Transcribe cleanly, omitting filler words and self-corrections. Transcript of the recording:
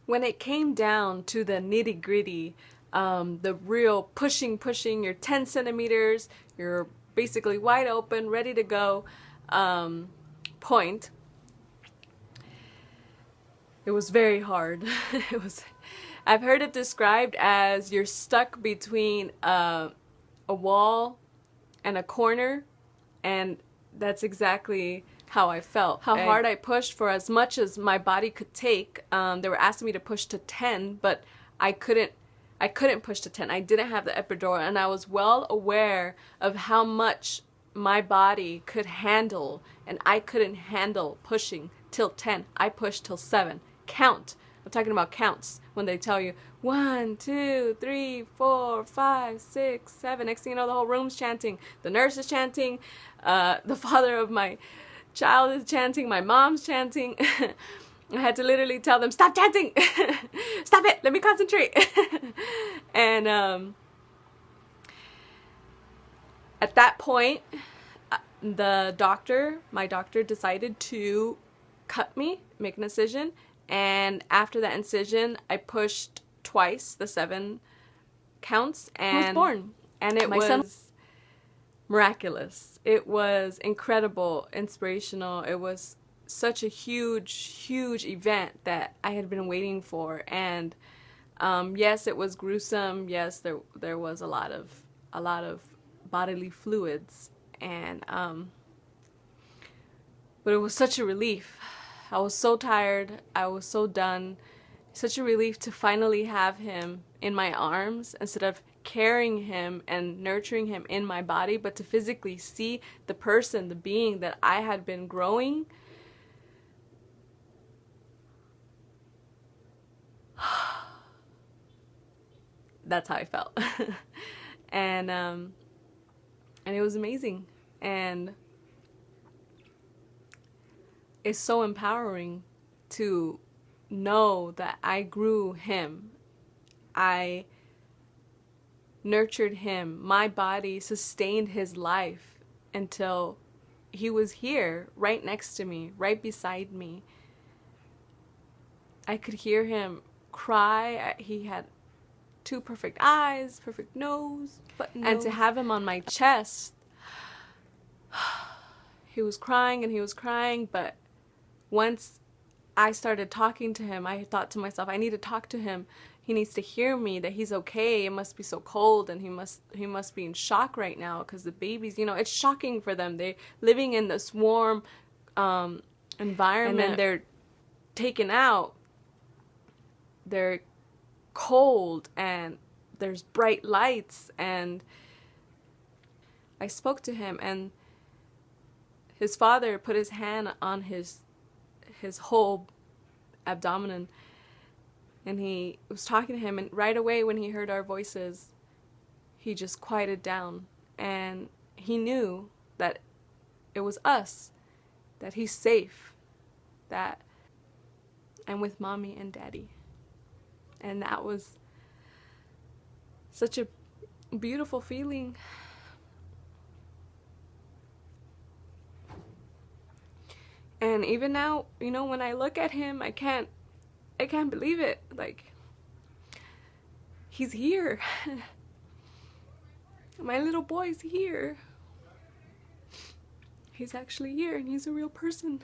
When it came down to the nitty gritty, the real pushing, you're 10 centimeters, you're basically wide open, ready to go, point, it was very hard. I've heard it described as you're stuck between a wall and a corner, and that's exactly how I felt. How hard I pushed for as much as my body could take. They were asking me to push to 10, but I couldn't push to 10. I didn't have the epidural, and I was well aware of how much my body could handle, and I couldn't handle pushing till 10. I pushed till 7. Count. I'm talking about counts. When they tell you 1, 2, 3, 4, 5, 6, 7. Next thing you know, the whole room's chanting. The nurse is chanting. The father of my child is chanting. My mom's chanting. I had to literally tell them, stop chanting. Stop it. Let me concentrate. And at that point, my doctor decided to cut me, make an incision. And after that incision, I pushed twice the 7 counts, and I was born. And it was miraculous. It was incredible, inspirational. It was such a huge event that I had been waiting for. And yes, it was gruesome. Yes, there was a lot of bodily fluids, and but it was such a relief. I was so tired. I was so done. Such a relief to finally have him in my arms instead of carrying him and nurturing him in my body, but to physically see the person, the being that I had been growing. That's how I felt. And it was amazing. And it's so empowering to know that I grew him. I nurtured him. My body sustained his life until he was here, right next to me, right beside me. I could hear him cry. He had 2 perfect eyes, perfect nose, and to have him on my chest, he was crying and he was crying, but once I started talking to him, I thought to myself, I need to talk to him. He needs to hear me, that he's okay. It must be so cold, and he must be in shock right now, because the babies, you know, it's shocking for them. They're living in this warm environment, and then they're taken out. They're cold, and there's bright lights, and I spoke to him, and his father put his hand on his whole abdomen, and he was talking to him, and right away when he heard our voices, he just quieted down, and he knew that it was us, that he's safe, that I'm with mommy and daddy. And that was such a beautiful feeling. And even now, you know, when I look at him, I can't believe it. Like, he's here. My little boy's here. He's actually here, and he's a real person.